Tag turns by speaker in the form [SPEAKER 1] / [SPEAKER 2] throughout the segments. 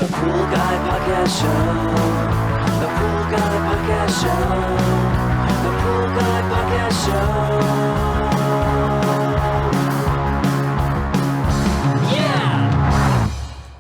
[SPEAKER 1] The Pool Guy Podcast Show. The Pool Guy Podcast Show. The Pool Guy Podcast Show. Yeah!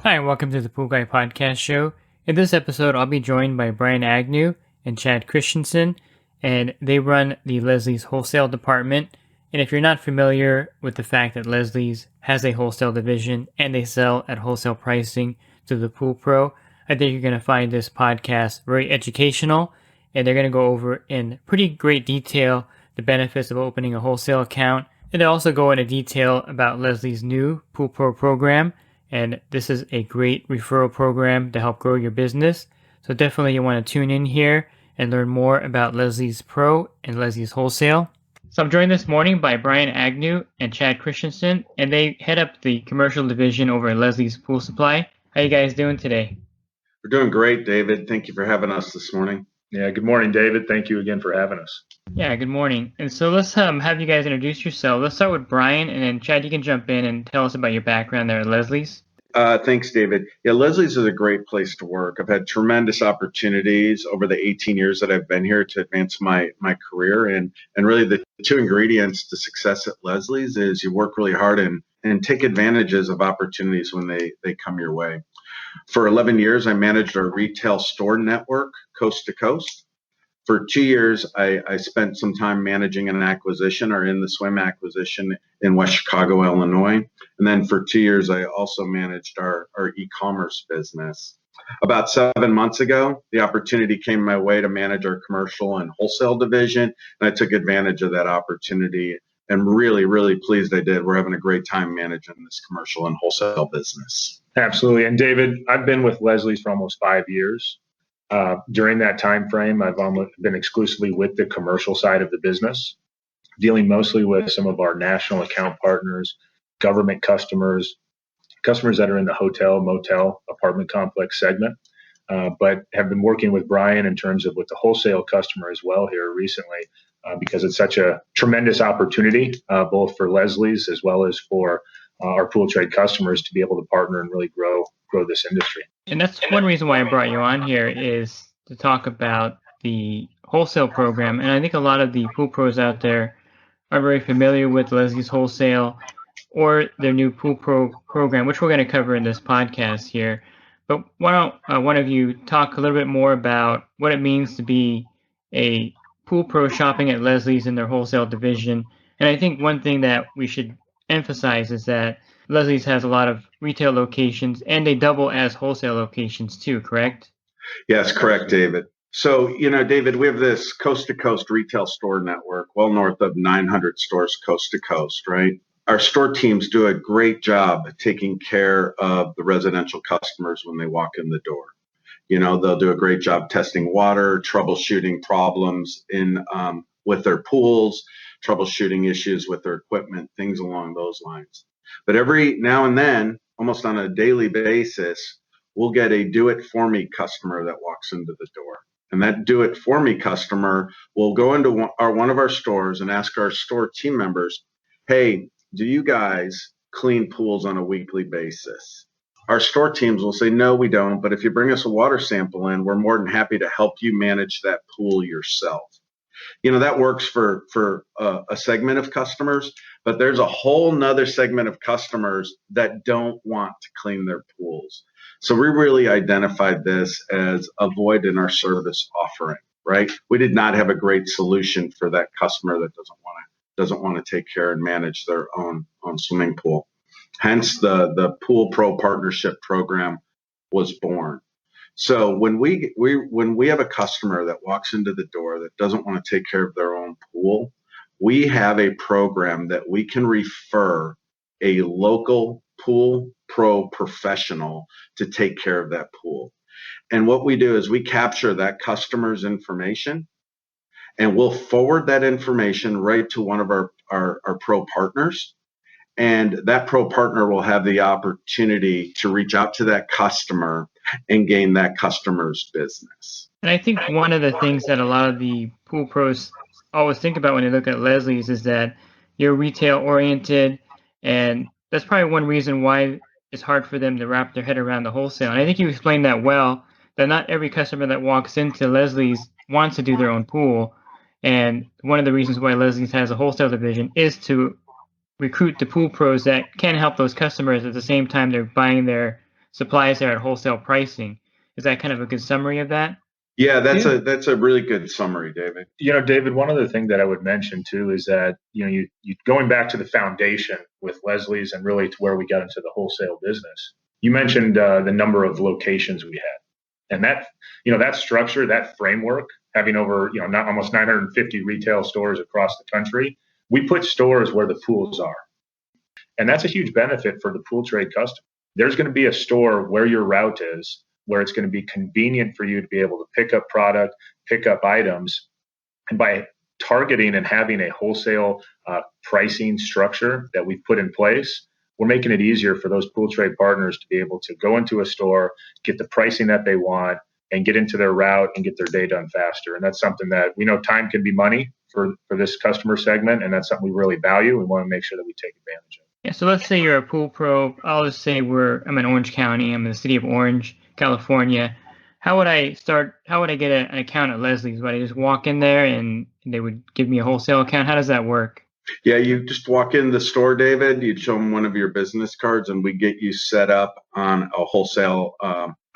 [SPEAKER 2] Hi, and welcome to the Pool Guy Podcast Show. In this episode, I'll be joined by Brian Agnew and Chad Christensen, and they run the Lesli's Wholesale Department. And if you're not familiar with the fact that Lesli's has a wholesale division and they sell at wholesale pricing to the pool pro, I think you're going to find this podcast very educational, and they're going to go over in pretty great detail the benefits of opening a wholesale account, and they also go into detail about Lesli's new Pool Pro program, and this is a great referral program to help grow your business. So definitely you want to tune in here and learn more about Lesli's Pro and Lesli's Wholesale. So I'm joined this morning by Brian Agnew and Chad Christensen, and they head up the commercial division over at Lesli's Pool Supply. How you guys doing today?
[SPEAKER 3] We're doing great, David. Thank you for having us this morning.
[SPEAKER 4] Yeah, good morning, David. Thank you again for having us.
[SPEAKER 2] Yeah, good morning. And so let's have you guys introduce yourselves. Let's start with Brian, and then Chad, you can jump in and tell us about your background there at Leslie's.
[SPEAKER 3] Thanks, David. Yeah, Leslie's is a great place to work. I've had tremendous opportunities over the 18 years that I've been here to advance my career. And really the two ingredients to success at Leslie's is you work really hard and take advantages of opportunities when they come your way. For 11 years, I managed our retail store network coast to coast. For 2 years, I spent some time managing an acquisition or in the swim acquisition in West Chicago, Illinois. And then for 2 years, I also managed our e-commerce business. About 7 months ago, the opportunity came my way to manage our commercial and wholesale division. And I took advantage of that opportunity and really, really pleased I did. We're having a great time managing this commercial and wholesale business.
[SPEAKER 4] Absolutely. And David, I've been with Leslie's for almost 5 years. During that time frame, I've been exclusively with the commercial side of the business, dealing mostly with some of our national account partners, government customers that are in the hotel, motel, apartment complex segment, but have been working with Brian in terms of with the wholesale customer as well here recently, because it's such a tremendous opportunity, both for Leslie's as well as for our pool trade customers to be able to partner and really grow this industry.
[SPEAKER 2] And that's one reason why I brought you on here is to talk about the wholesale program. And I think a lot of the pool pros out there are very familiar with Leslie's Wholesale or their new Pool Pro program, which we're going to cover in this podcast here. But why don't one of you talk a little bit more about what it means to be a pool pro shopping at Leslie's in their wholesale division. And I think one thing that we should emphasize is that Leslie's has a lot of retail locations and they double as wholesale locations too, correct?
[SPEAKER 3] Yes, correct, David. So, David, we have this coast to coast retail store network, well north of 900 stores coast to coast, right? Our store teams do a great job taking care of the residential customers when they walk in the door. They'll do a great job testing water, troubleshooting problems with their pools, troubleshooting issues with their equipment, things along those lines. But every now and then, almost on a daily basis, we'll get a do-it-for-me customer that walks into the door. And that do-it-for-me customer will go into one of our stores and ask our store team members, hey, do you guys clean pools on a weekly basis? Our store teams will say, no, we don't. But if you bring us a water sample in, we're more than happy to help you manage that pool yourself. That works for a segment of customers, but there's a whole nother segment of customers that don't want to clean their pools. So we really identified this as a void in our service offering, right? We did not have a great solution for that customer that doesn't want to take care and manage their own swimming pool. Hence the Pool Pro Partnership Program was born. So when we have a customer that walks into the door that doesn't want to take care of their own pool, we have a program that we can refer a local pool pro professional to take care of that pool. And what we do is we capture that customer's information and we'll forward that information right to one of our pro partners. And that pro partner will have the opportunity to reach out to that customer and gain that customer's business.
[SPEAKER 2] And I think one of the things that a lot of the pool pros always think about when they look at Leslie's is that you're retail oriented, and that's probably one reason why it's hard for them to wrap their head around the wholesale. And I think you explained that well, that not every customer that walks into Leslie's wants to do their own pool. And one of the reasons why Leslie's has a wholesale division is to recruit the pool pros that can help those customers at the same time they're buying their supplies there at wholesale pricing. Is that kind of a good summary of that?
[SPEAKER 3] Yeah, that's a really good summary, David.
[SPEAKER 4] David, one other thing that I would mention too is that, you going back to the foundation with Leslie's and really to where we got into the wholesale business, you mentioned the number of locations we had. And that structure, that framework, having over, not almost 950 retail stores across the country, we put stores where the pools are. And that's a huge benefit for the pool trade customer. There's going to be a store where your route is, where it's going to be convenient for you to be able to pick up product, pick up items. And by targeting and having a wholesale pricing structure that we've put in place, we're making it easier for those pool trade partners to be able to go into a store, get the pricing that they want, and get into their route and get their day done faster. And that's something that we know time can be money for this customer segment, and that's something we really value. We want to make sure that we take advantage of.
[SPEAKER 2] Yeah, so let's say you're a pool pro. I'll just say I'm in Orange County. I'm in the city of Orange, California. How would I get an account at Leslie's? Would I just walk in there and they would give me a wholesale account? How does that work?
[SPEAKER 3] Yeah, you just walk in the store, David. You'd show them one of your business cards, and we get you set up on a wholesale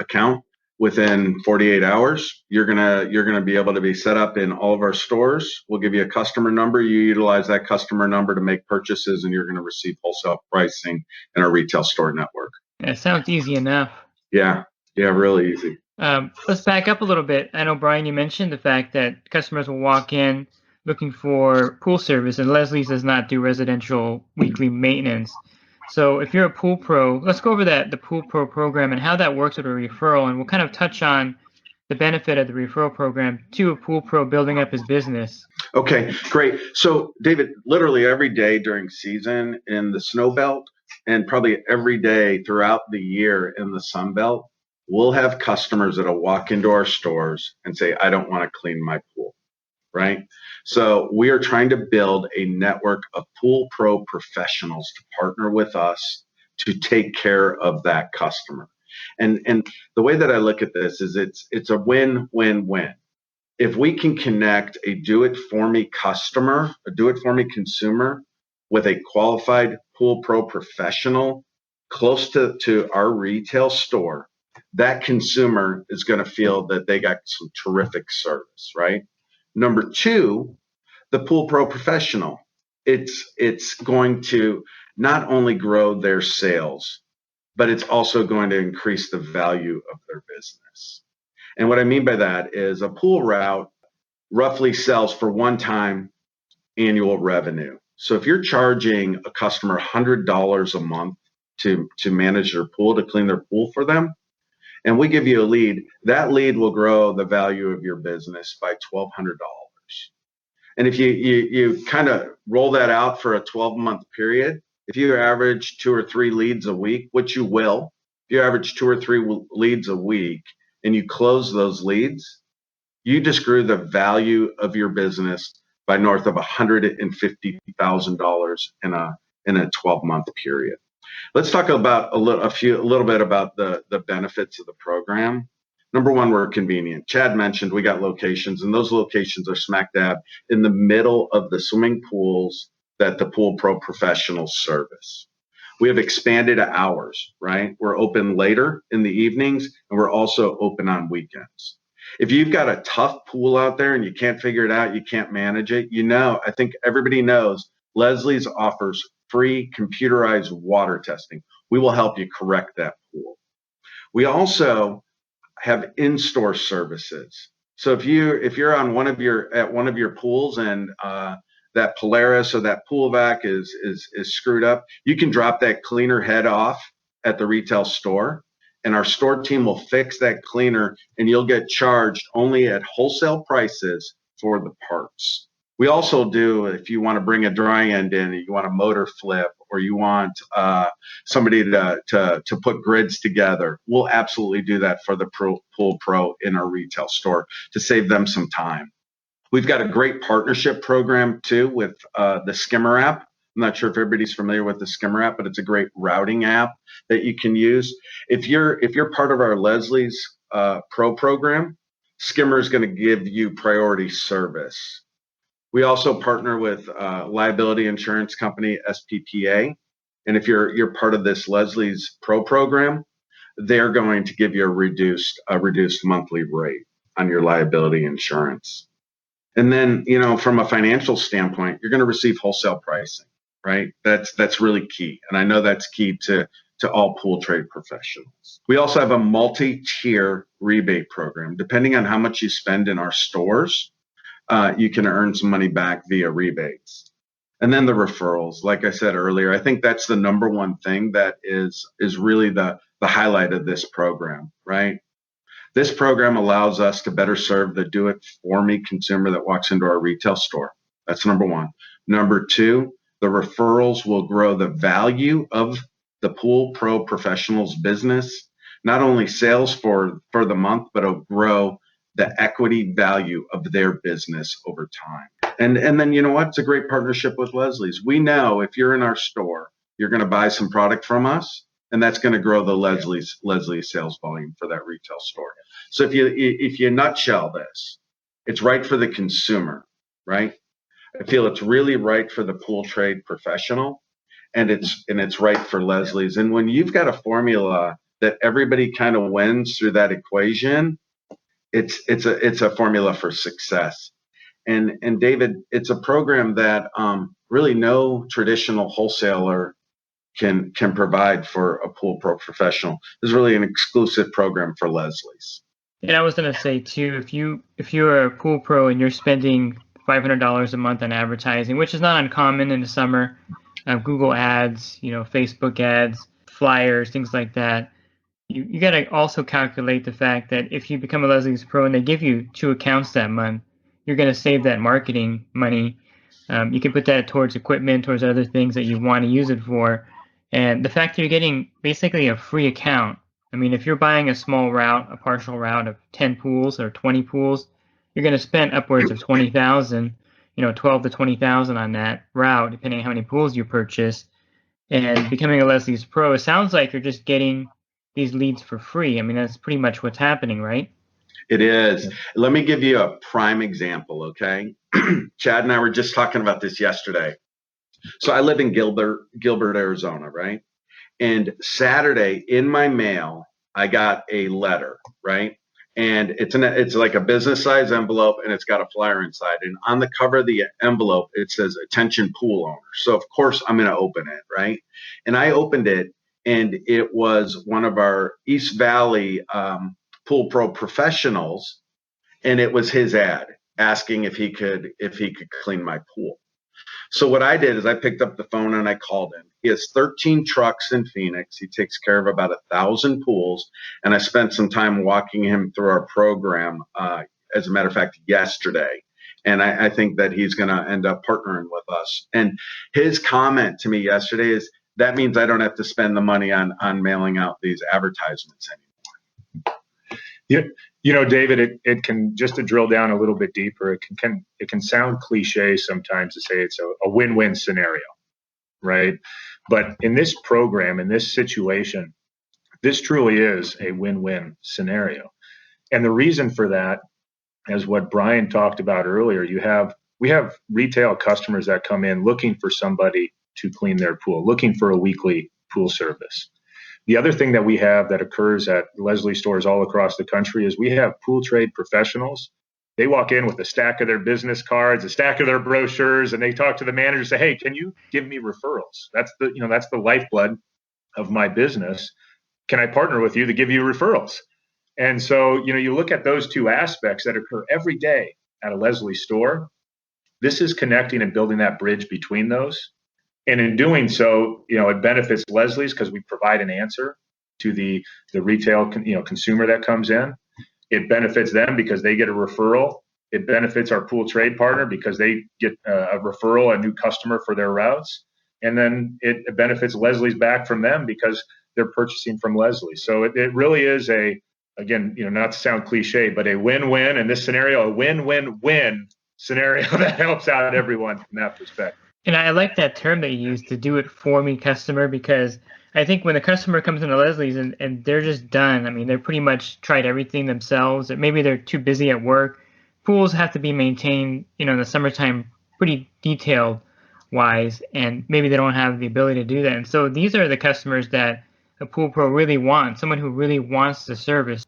[SPEAKER 3] account. Within 48 hours, you're gonna be able to be set up in all of our stores. We'll give you a customer number. You utilize that customer number to make purchases, and you're going to receive wholesale pricing in our retail store network.
[SPEAKER 2] Yeah, sounds easy enough.
[SPEAKER 3] Yeah, really easy.
[SPEAKER 2] Let's back up a little bit. I know, Brian, you mentioned the fact that customers will walk in looking for pool service, and Leslie's does not do residential weekly maintenance. So if you're a pool pro, let's go over the pool pro program and how that works with a referral, and we'll kind of touch on the benefit of the referral program to a pool pro building up his business.
[SPEAKER 3] Okay, great. So David, literally every day during season in the snow belt and probably every day throughout the year in the sun belt, we'll have customers that'll walk into our stores and say, I don't want to clean my pool, right? So we are trying to build a network of pool pro professionals to partner with us to take care of that customer. And the way that I look at this is it's a win-win-win. If we can connect a do-it-for-me customer, a do-it-for-me consumer with a qualified pool pro professional close to our retail store, that consumer is going to feel that they got some terrific service, right? Number two, the pool pro professional, it's going to not only grow their sales, but it's also going to increase the value of their business. And what I mean by that is a pool route roughly sells for one-time annual revenue. So if you're charging a customer $100 a month to manage their pool, to clean their pool for them, and we give you a lead, that lead will grow the value of your business by $1,200. And if you kind of roll that out for a 12-month period, if you average 2 or 3 leads a week, which you will, if you average 2 or 3 leads a week and you close those leads, you just grew the value of your business by north of $150,000 in a 12-month period. Let's talk about a little bit about the benefits of the program. Number one, we're convenient. Chad mentioned we got locations, and those locations are smack dab in the middle of the swimming pools that the pool pro professionals service. We have expanded hours, right? We're open later in the evenings, and we're also open on weekends. If you've got a tough pool out there and you can't figure it out, you can't manage it, I think everybody knows Leslie's offers free computerized water testing. We will help you correct that pool. We also have in-store services. So if you're on one of your pools and that Polaris or that pool vac is screwed up, you can drop that cleaner head off at the retail store, and our store team will fix that cleaner, and you'll get charged only at wholesale prices for the parts. We also do, if you want to bring a dry end in, you want a motor flip, or you want somebody to put grids together, we'll absolutely do that for the pool pro in our retail store to save them some time. We've got a great partnership program too with the Skimmer app. I'm not sure if everybody's familiar with the Skimmer app, but it's a great routing app that you can use. If you're part of our Leslie's Pro program, Skimmer is going to give you priority service. We also partner with liability insurance company SPPA, and if you're part of this Leslie's Pro program, they're going to give you a reduced monthly rate on your liability insurance. And then, from a financial standpoint, you're going to receive wholesale pricing, right? That's really key, and I know that's key to all pool trade professionals. We also have a multi-tier rebate program. Depending on how much you spend in our stores, you can earn some money back via rebates. And then the referrals, like I said earlier, I think that's the number one thing that is really the highlight of this program, right? This program allows us to better serve the do-it-for-me consumer that walks into our retail store. That's number one. Number two, the referrals will grow the value of the Pool Pro Professionals business, not only sales for the month, but it'll grow the equity value of their business over time. And then, you know what? It's a great partnership with Leslie's. We know if you're in our store, you're going to buy some product from us, and that's going to grow the Leslie's sales volume for that retail store. So if you nutshell this, it's right for the consumer, right? I feel it's really right for the pool trade professional, and it's right for Leslie's. And when you've got a formula that everybody kind of wins through that equation, it's a formula for success. And David, it's a program that really no traditional wholesaler can provide for a pool pro professional. This is really an exclusive program for Leslie's.
[SPEAKER 2] And I was going to say too, if you're a pool pro and you're spending $500 a month on advertising, which is not uncommon in the summer, Google ads, Facebook ads, flyers, things like that. You got to also calculate the fact that if you become a Leslie's Pro and they give you 2 accounts that month, you're going to save that marketing money. You can put that towards equipment, towards other things that you want to use it for. And the fact that you're getting basically a free account. I mean, if you're buying a small route, a partial route of 10 pools or 20 pools, you're going to spend upwards of $20,000, 12 to 20,000 on that route, depending on how many pools you purchase. And becoming a Leslie's Pro, it sounds like you're just getting these leads for free. I mean, that's pretty much what's happening, right?
[SPEAKER 3] It is. Let me give you a prime example, okay? Chad and I were just talking about this yesterday. So I live in Gilbert, Arizona, right? And Saturday in my mail, I got a letter, right? And it's like a business size envelope, and it's got a flyer inside. And on the cover of the envelope, it says "Attention Pool Owners." So of course I'm going to open it, right? And I opened it, and it was one of our East Valley Pool Pro professionals, and it was his ad asking if he could clean my pool. So what I did is I picked up the phone and I called him. He has 13 trucks in Phoenix. He takes care of about 1,000 pools. And I spent some time walking him through our program, as a matter of fact, yesterday. And I think that he's going to end up partnering with us. And his comment to me yesterday is, that means I don't have to spend the money on mailing out these advertisements anymore.
[SPEAKER 4] Yeah. David, it can, just to drill down a little bit deeper, it can sound cliche sometimes to say it's a win-win scenario, right? But in this program, in this situation, this truly is a win-win scenario. And the reason for that, as what Brian talked about earlier, we have retail customers that come in looking for somebody to clean their pool, looking for a weekly pool service. The other thing that we have that occurs at Leslie stores all across the country is we have pool trade professionals. They walk in with a stack of their business cards, a stack of their brochures, and they talk to the manager and say, "Hey, can you give me referrals? That's the lifeblood of my business. Can I partner with you to give you referrals?" And so, you look at those two aspects that occur every day at a Leslie store. This is connecting and building that bridge between those. And in doing so, it benefits Leslie's because we provide an answer to the retail consumer that comes in. It benefits them because they get a referral. It benefits our pool trade partner because they get a referral, a new customer for their routes. And then it benefits Leslie's back from them because they're purchasing from Leslie. So it really is again, not to sound cliche, but a win-win in this scenario, a win-win-win scenario that helps out everyone from that perspective.
[SPEAKER 2] And I like that term that you use, to do it for me customer, because I think when the customer comes into Leslie's and they're just done, I mean, they're pretty much tried everything themselves, or maybe they're too busy at work. Pools have to be maintained, in the summertime, pretty detailed wise, and maybe they don't have the ability to do that. And so these are the customers that a pool pro really wants, someone who really wants the service.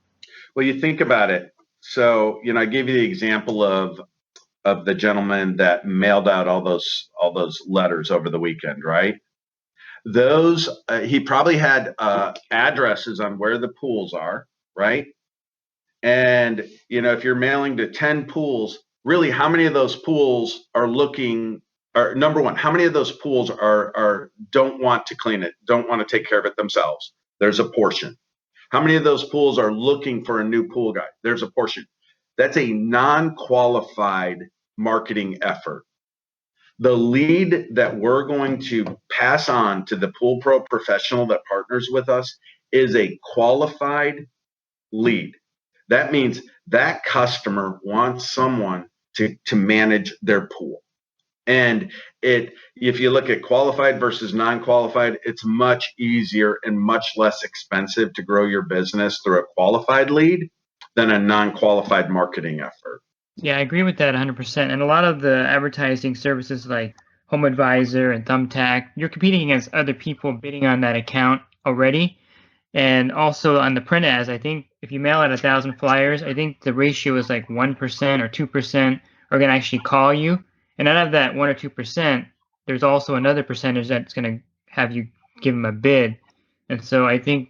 [SPEAKER 3] Well, you think about it. So, I gave you the example of the gentleman that mailed out all those letters over the weekend, right? Those he probably had addresses on where the pools are, right? And if you're mailing to 10 pools, really, how many of those pools are looking? Or number one, how many of those pools are don't want to clean it, don't want to take care of it themselves? There's a portion. How many of those pools are looking for a new pool guy? There's a portion. That's a non-qualified marketing effort. The lead that we're going to pass on to the pool pro professional that partners with us is a qualified lead. That means that customer wants someone to manage their pool. And if you look at qualified versus non-qualified, it's much easier and much less expensive to grow your business through a qualified lead than a non-qualified marketing effort.
[SPEAKER 2] Yeah, I agree with that 100%. And a lot of the advertising services like Home Advisor and Thumbtack, you're competing against other people bidding on that account already. And also on the print ads, I think if you mail out 1,000 flyers, I think the ratio is like 1% or 2% are going to actually call you. And out of that 1 or 2%, there's also another percentage that's going to have you give them a bid. And so I think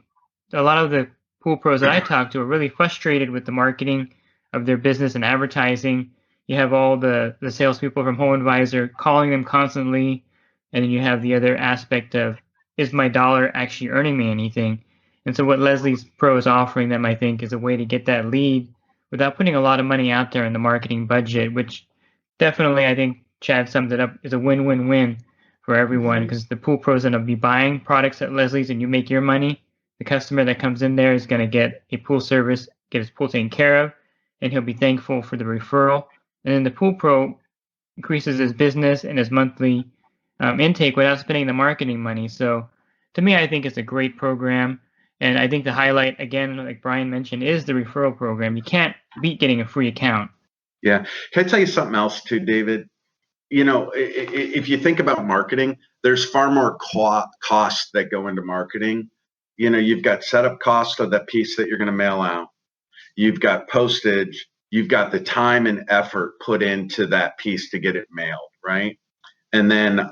[SPEAKER 2] a lot of the pool pros that I talk to are really frustrated with the marketing of their business and advertising. You have all the salespeople from Home Advisor calling them constantly. And then you have the other aspect of, is my dollar actually earning me anything? And so what Leslie's Pro is offering them, I think, is a way to get that lead without putting a lot of money out there in the marketing budget, which definitely, I think Chad summed it up, is a win-win-win for everyone, because the pool pros are going to be buying products at Leslie's and you make your money. The customer that comes in there is going to get a pool service, get his pool taken care of, and he'll be thankful for the referral. And then the pool pro increases his business and his monthly intake without spending the marketing money. So to me, I think it's a great program. And I think the highlight, again, like Brian mentioned, is the referral program. You can't beat getting a free account.
[SPEAKER 3] Yeah. Can I tell you something else too, David? If you think about marketing, there's far more costs that go into marketing. You've got setup costs of that piece that you're going to mail out. You've got postage. You've got the time and effort put into that piece to get it mailed, right? And then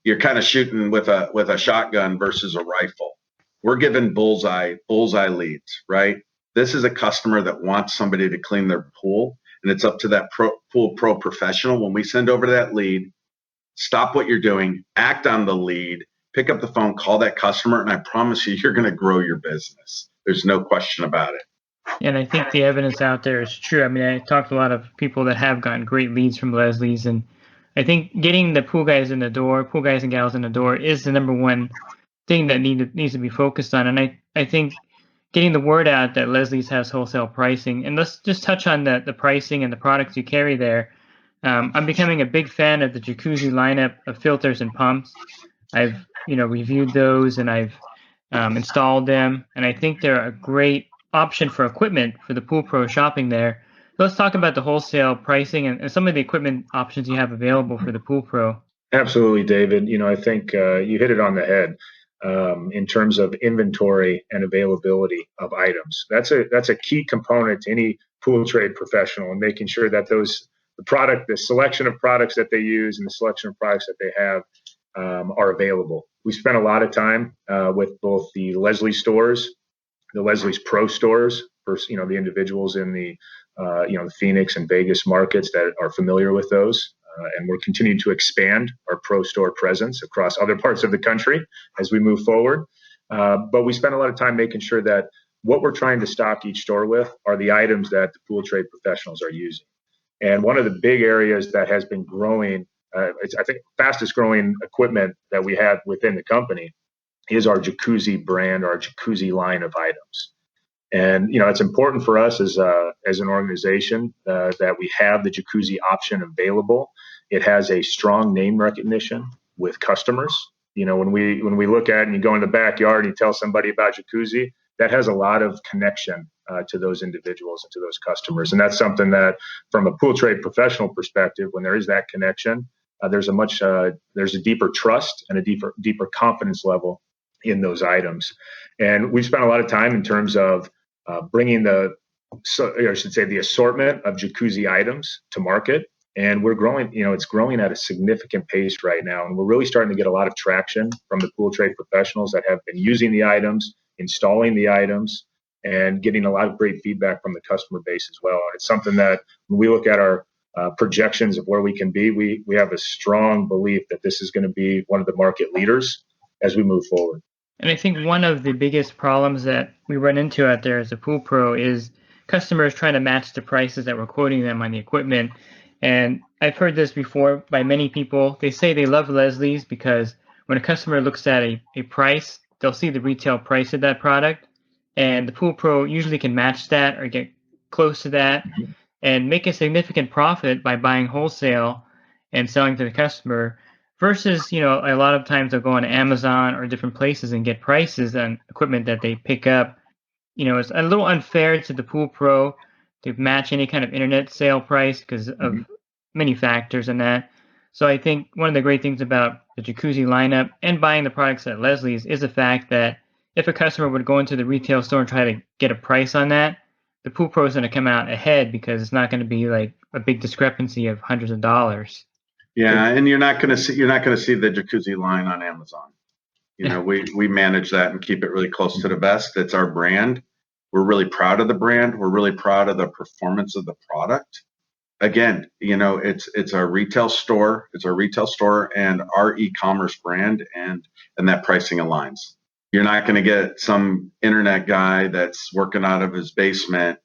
[SPEAKER 3] you're kind of shooting with a shotgun versus a rifle. We're giving bullseye leads, right? This is a customer that wants somebody to clean their pool, and it's up to that pool pro professional. When we send over that lead, stop what you're doing, act on the lead, pick up the phone, call that customer, and I promise you're going to grow your business. There's no question about it.
[SPEAKER 2] And I think the evidence out there is true. I mean, I talked to a lot of people that have gotten great leads from Leslie's, and I think getting the pool guys and gals in the door is the number one thing that needs to be focused on. And I think getting the word out that Leslie's has wholesale pricing, and let's just touch on the pricing and the products you carry there. I'm becoming a big fan of the jacuzzi lineup of filters and pumps. I've reviewed those and I've installed them, and I think they're a great option for equipment for the pool pro shopping there. Let's talk about the wholesale pricing and some of the equipment options you have available for the pool pro.
[SPEAKER 4] Absolutely, David. I think you hit it on the head in terms of inventory and availability of items. That's a key component to any pool trade professional, and making sure that the selection of products that they use and the selection of products that they have are available. We spent a lot of time with both the Leslie stores, the Leslie's Pro stores, for the individuals in the Phoenix and Vegas markets that are familiar with those. And we're continuing to expand our pro store presence across other parts of the country as we move forward. But we spend a lot of time making sure that what we're trying to stock each store with are the items that the pool trade professionals are using. And one of the big areas that has been growing, it's, I think, fastest growing equipment that we have within the company is our jacuzzi brand, our jacuzzi line of items. And it's important for us as an organization that we have the jacuzzi option available It has a strong name recognition with customers. When we look at it and you go in the backyard and you tell somebody about jacuzzi, that has a lot of connection to those individuals and to those customers. And that's something that, from a pool trade professional perspective, when there is that connection, there's a deeper trust and a deeper confidence level in those items. And we've spent a lot of time in terms of bringing the assortment of jacuzzi items to market. And we're growing, it's growing at a significant pace right now. And we're really starting to get a lot of traction from the pool trade professionals that have been using the items, installing the items, and getting a lot of great feedback from the customer base as well. And it's something that, when we look at our projections of where we can be, we have a strong belief that this is going to be one of the market leaders as we move forward.
[SPEAKER 2] And I think one of the biggest problems that we run into out there as a pool pro is customers trying to match the prices that we're quoting them on the equipment. And I've heard this before by many people. They say they love Leslie's because when a customer looks at a price, they'll see the retail price of that product, and the pool pro usually can match that or get close to that and make a significant profit by buying wholesale and selling to the customer versus, a lot of times they'll go on Amazon or different places and get prices on equipment that they pick up. It's a little unfair to the pool pro to match any kind of internet sale price because of many factors in that. So I think one of the great things about the jacuzzi lineup and buying the products at Leslie's is the fact that if a customer would go into the retail store and try to get a price on that, the pool pro is going to come out ahead because it's not going to be like a big discrepancy of hundreds of dollars.
[SPEAKER 3] Yeah, and you're not going to see the jacuzzi line on Amazon. We manage that and keep it really close to the vest. It's our brand. We're really proud of the brand. We're really proud of the performance of the product. Again, it's our retail store. It's our retail store and our e-commerce brand, and that pricing aligns. You're not going to get some internet guy that's working out of his basement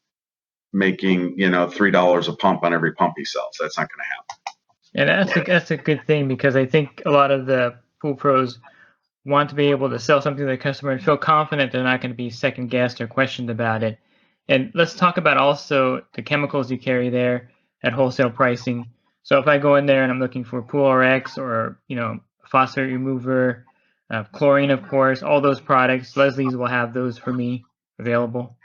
[SPEAKER 3] making, $3 a pump on every pump he sells. That's not going to happen.
[SPEAKER 2] Yeah, that's a good thing because I think a lot of the pool pros want to be able to sell something to the customer and feel confident they're not going to be second guessed or questioned about it. And let's talk about also the chemicals you carry there at Wholesale Pricing. So if I go in there and I'm looking for Pool RX or, phosphate remover, chlorine, of course, all those products, Leslie's will have those for me available.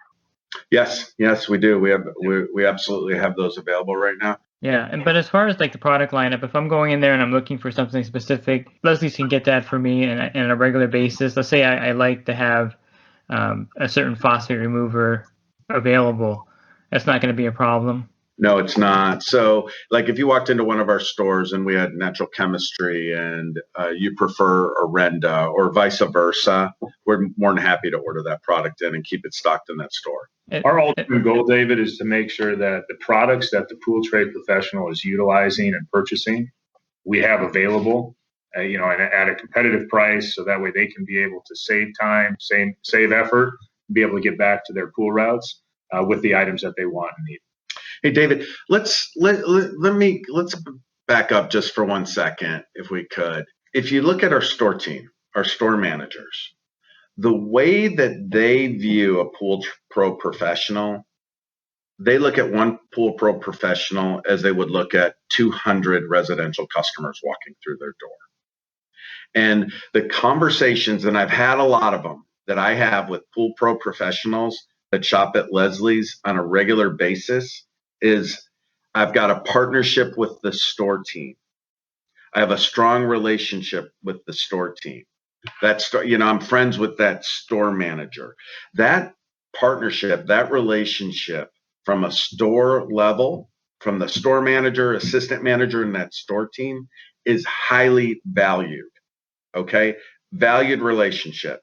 [SPEAKER 3] Yes, we do. We absolutely have those available right now.
[SPEAKER 2] Yeah, but as far as like the product lineup, if I'm going in there and I'm looking for something specific, Leslie's can get that for me on a regular basis. Let's say I like to have a certain phosphate remover available. That's not going to be a problem.
[SPEAKER 3] No, it's not. So, like if you walked into one of our stores and we had natural chemistry and you prefer Orenda or vice versa, we're more than happy to order that product in and keep it stocked in that store.
[SPEAKER 4] Our ultimate goal, David, is to make sure that the products that the pool trade professional is utilizing and purchasing, we have available, and at a competitive price, so that way they can be able to save time, save effort, and be able to get back to their pool routes with the items that they want and need.
[SPEAKER 3] Hey, David, let's back up just for 1 second, if we could. If you look at our store team, our store managers, the way that they view a pool pro professional, they look at one pool pro professional as they would look at 200 residential customers walking through their door. And the conversations, and I've had a lot of them that I have with pool pro professionals that shop at Leslie's on a regular basis, is I've got a partnership with the store team. I have a strong relationship with the store team. I'm friends with that store manager. That partnership, that relationship from a store level, from the store manager, assistant manager, and that store team is highly valued. Okay? Valued relationship.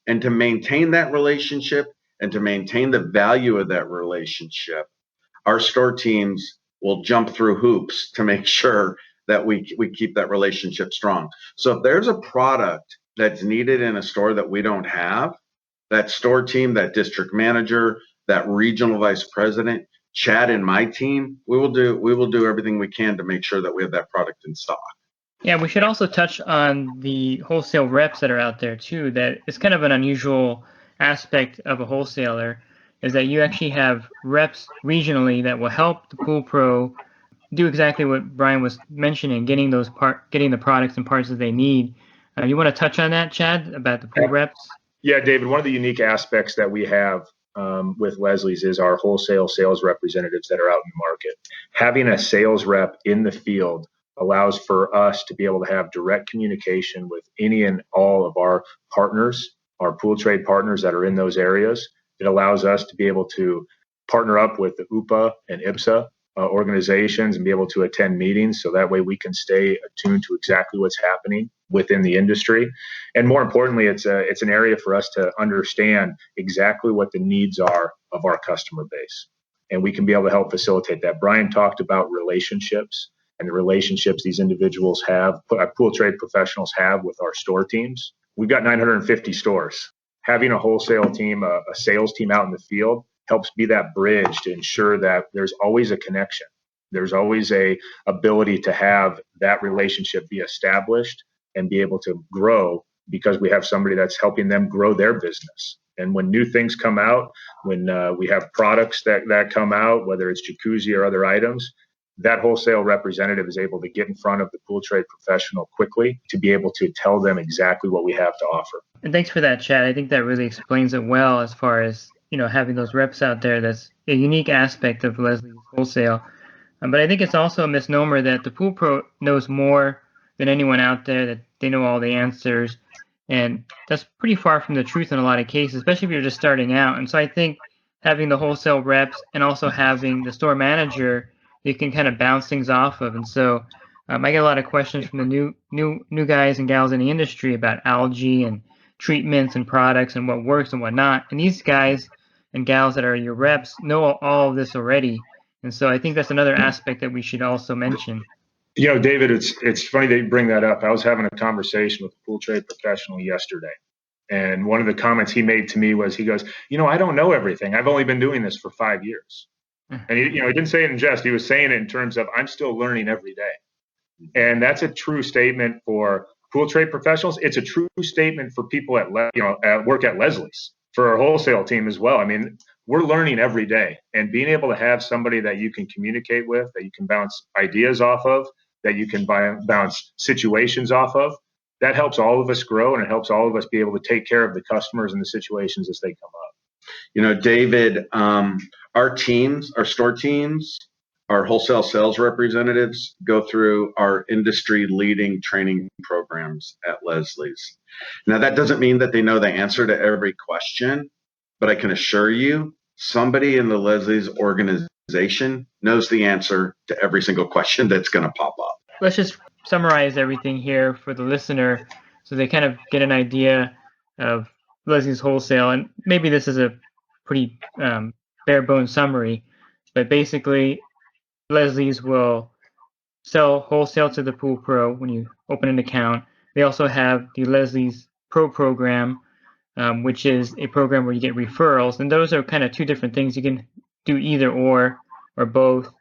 [SPEAKER 3] And to maintain that relationship and to maintain the value of that relationship, our store teams will jump through hoops to make sure that we keep that relationship strong. So if there's a product that's needed in a store that we don't have, that store team, that district manager, that regional vice president, Chad and my team, we will do everything we can to make sure that we have that product in stock.
[SPEAKER 2] Yeah, we should also touch on the wholesale reps that are out there too. That is kind of an unusual aspect of a wholesaler, is that you actually have reps regionally that will help the pool pro do exactly what Brian was mentioning, getting the products and parts that they need. You want to touch on that, Chad, about the pool reps?
[SPEAKER 4] Yeah, David, one of the unique aspects that we have with Leslie's is our wholesale sales representatives that are out in the market. Having a sales rep in the field allows for us to be able to have direct communication with any and all of our partners, our pool trade partners that are in those areas. It allows us to be able to partner up with the UPA and IPSA organizations and be able to attend meetings, so that way we can stay attuned to exactly what's happening within the industry. And more importantly, it's an area for us to understand exactly what the needs are of our customer base, and we can be able to help facilitate that. Brian talked about relationships and the relationships these individuals have, pool trade professionals have with our store teams. We've got 950 stores. Having a wholesale team, a sales team out in the field helps be that bridge to ensure that there's always a connection. There's always a ability to have that relationship be established and be able to grow, because we have somebody that's helping them grow their business. And when new things come out, when we have products that come out, whether it's jacuzzi or other items, that wholesale representative is able to get in front of the pool trade professional quickly to be able to tell them exactly what we have to offer.
[SPEAKER 2] And thanks for that, Chad. I think that really explains it well as far as, having those reps out there. That's a unique aspect of Leslie's Wholesale. But I think it's also a misnomer that the pool pro knows more than anyone out there, that they know all the answers. And that's pretty far from the truth in a lot of cases, especially if you're just starting out. And so I think having the wholesale reps and also having the store manager, you can kind of bounce things off of. And so I get a lot of questions from the new guys and gals in the industry about algae and treatments and products and what works and what not. And these guys and gals that are your reps know all of this already. And so I think that's another aspect that we should also mention.
[SPEAKER 4] David, it's funny that you bring that up. I was having a conversation with a pool trade professional yesterday, and one of the comments he made to me was, he goes, I don't know everything. I've only been doing this for 5 years. And he didn't say it in jest. He was saying it in terms of, I'm still learning every day. And that's a true statement for pool trade professionals. It's a true statement for people at work at Leslie's, for our wholesale team as well. I mean, we're learning every day, and being able to have somebody that you can communicate with, that you can bounce ideas off of, that you can bounce situations off of, that helps all of us grow, and it helps all of us be able to take care of the customers and the situations as they come up.
[SPEAKER 3] David, our teams, our store teams, our wholesale sales representatives go through our industry leading training programs at Leslie's. Now, that doesn't mean that they know the answer to every question, but I can assure you, somebody in the Leslie's organization knows the answer to every single question that's going to pop up.
[SPEAKER 2] Let's just summarize everything here for the listener so they kind of get an idea of Leslie's Wholesale. And maybe this is a pretty bare bones summary, but basically Leslie's will sell wholesale to the pool pro when you open an account. They also have the Leslie's Pro program, which is a program where you get referrals. And those are kind of two different things. You can do either or both.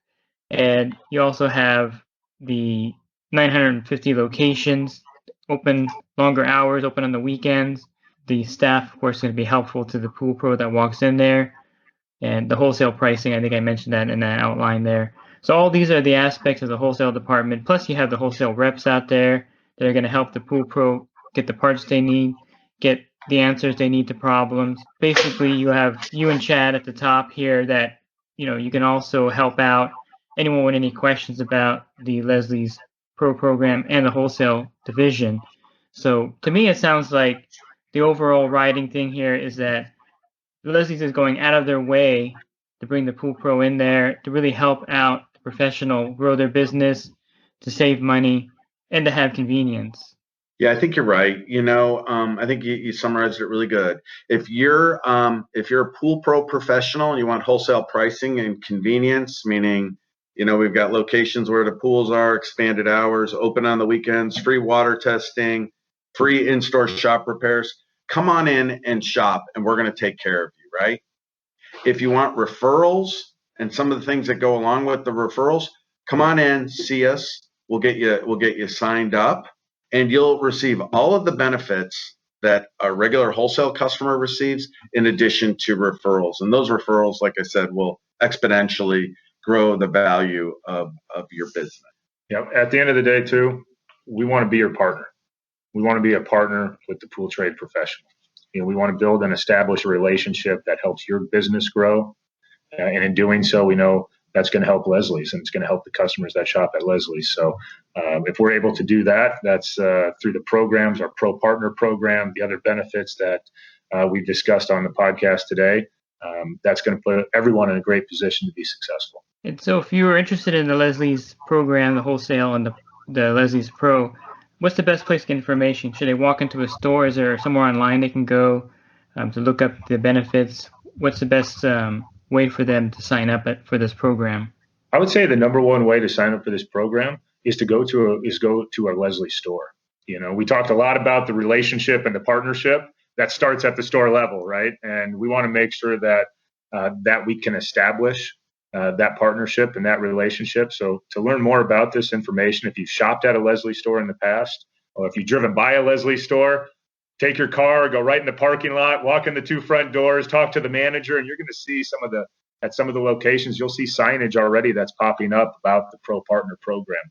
[SPEAKER 2] And you also have the 950 locations, open longer hours, open on the weekends. The staff, of course, is going to be helpful to the pool pro that walks in there. And the wholesale pricing, I think I mentioned that in that outline there. So all these are the aspects of the wholesale department. Plus, you have the wholesale reps out there that are going to help the pool pro get the parts they need, get the answers they need to problems. Basically, you have you and Chad at the top here that, you can also help out anyone with any questions about the Leslie's Pro program and the wholesale division. So to me, it sounds like the overall riding thing here is that Leslie's is going out of their way to bring the pool pro in there to really help out the professional grow their business, to save money, and to have convenience.
[SPEAKER 3] Yeah, I think you're right. I think you summarized it really good. If you're a pool pro professional and you want wholesale pricing and convenience, meaning, we've got locations where the pools are, expanded hours, open on the weekends, free water testing, free in-store shop repairs, come on in and shop, and we're going to take care of you, right? If you want referrals and some of the things that go along with the referrals, come on in, see us. We'll get you signed up, and you'll receive all of the benefits that a regular wholesale customer receives in addition to referrals. And those referrals, like I said, will exponentially grow the value of your business.
[SPEAKER 4] Yeah. At the end of the day, too, we want to be your partner. We want to be a partner with the pool trade professional. We want to build and establish a relationship that helps your business grow. And in doing so, we know that's going to help Leslie's, and it's going to help the customers that shop at Leslie's. So if we're able to do that, that's through the programs, our Pro Partner program, the other benefits that we've discussed on the podcast today. That's going to put everyone in a great position to be successful.
[SPEAKER 2] And so if you were interested in the Leslie's program, the wholesale and the Leslie's Pro, what's the best place to get information? Should they walk into a store? Is there somewhere online they can go to look up the benefits? What's the best way for them to sign up for this program?
[SPEAKER 4] I would say the number one way to sign up for this program is to go to a Leslie store. We talked a lot about the relationship and the partnership that starts at the store level, right? And we want to make sure that that we can establish that partnership and that relationship. So to learn more about this information, if you've shopped at a Leslie store in the past, or if you've driven by a Leslie store, take your car, go right in the parking lot, walk in the 2 front doors, talk to the manager, and you're going to see at some of the locations, you'll see signage already that's popping up about the Pro Partner program,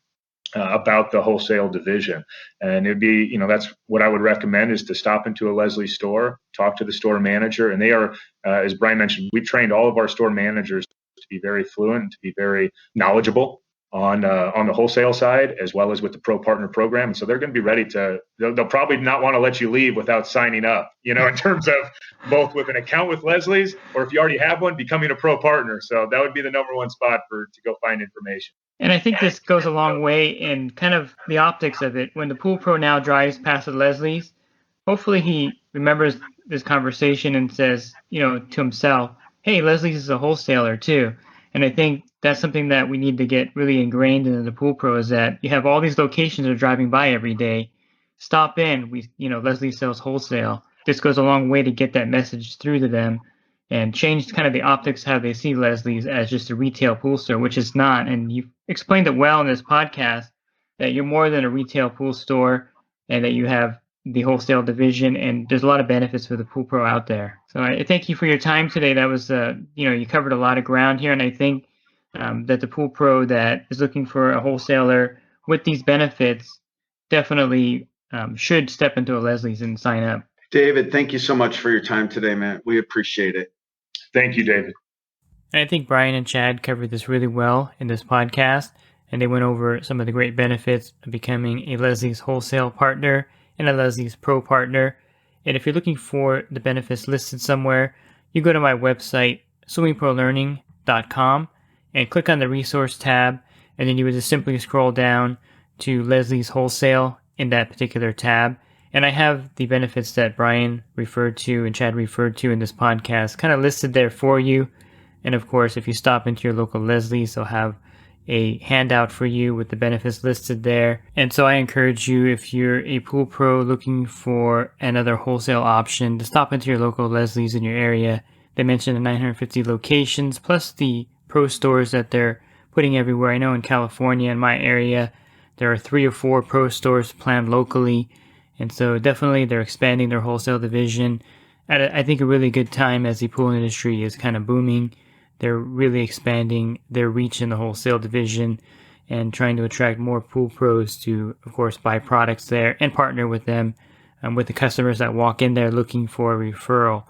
[SPEAKER 4] about the Wholesale Division. And it'd be, that's what I would recommend, is to stop into a Leslie store, talk to the store manager. And they are, as Brian mentioned, we trained all of our store managers to be very fluent, to be very knowledgeable on the wholesale side, as well as with the Pro Partner program. And so they're going to be ready they'll probably not want to let you leave without signing up, in terms of both with an account with Leslie's, or if you already have one, becoming a Pro Partner. So that would be the number one spot to go find information.
[SPEAKER 2] And I think this goes a long way in kind of the optics of it. When the pool pro now drives past the Leslie's, hopefully he remembers this conversation and says, to himself, hey, Leslie's is a wholesaler too. And I think that's something that we need to get really ingrained into the pool pro, is that you have all these locations that are driving by every day. Stop in. Leslie sells wholesale. This goes a long way to get that message through to them and change kind of the optics how they see Leslie's as just a retail pool store, which it's not. And you've explained it well in this podcast that you're more than a retail pool store, and that you have the wholesale division, and there's a lot of benefits for the pool pro out there. So I thank you for your time today. That was, you covered a lot of ground here, and I think that the pool pro that is looking for a wholesaler with these benefits definitely should step into a Leslie's and sign up.
[SPEAKER 3] David, thank you so much for your time today, man. We appreciate it.
[SPEAKER 4] Thank you, David.
[SPEAKER 2] And I think Brian and Chad covered this really well in this podcast, and they went over some of the great benefits of becoming a Leslie's wholesale partner and a Leslie's Pro partner. And if you're looking for the benefits listed somewhere, you go to my website, swimmingprolearning.com, and click on the resource tab, and then you would just simply scroll down to Leslie's Wholesale in that particular tab. And I have the benefits that Brian referred to and Chad referred to in this podcast kind of listed there for you. And of course, if you stop into your local Leslie's, they'll have a handout for you with the benefits listed there. And so I encourage you, if you're a pool pro looking for another wholesale option, to stop into your local Leslie's in your area. They mentioned the 950 locations, plus the pro stores that they're putting everywhere. I know in California, in my area, there are 3 or 4 pro stores planned locally. And so definitely they're expanding their wholesale division at, I think, a really good time as the pool industry is kind of booming. They're really expanding their reach in the wholesale division and trying to attract more pool pros to, of course, buy products there and partner with them, with the customers that walk in there looking for a referral.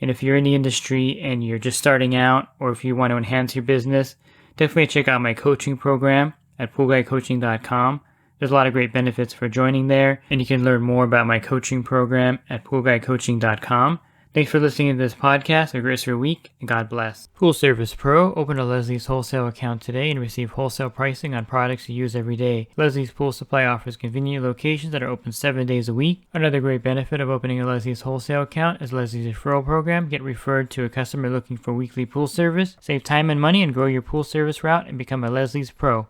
[SPEAKER 2] And if you're in the industry and you're just starting out, or if you want to enhance your business, definitely check out my coaching program at poolguycoaching.com. There's a lot of great benefits for joining there, and you can learn more about my coaching program at poolguycoaching.com. Thanks for listening to this podcast. Have a great rest of your week, and God bless. Pool Service Pro. Open a Leslie's wholesale account today and receive wholesale pricing on products you use every day. Leslie's Pool Supply offers convenient locations that are open 7 days a week. Another great benefit of opening a Leslie's wholesale account is Leslie's referral program. Get referred to a customer looking for weekly pool service. Save time and money and grow your pool service route and become a Leslie's Pro.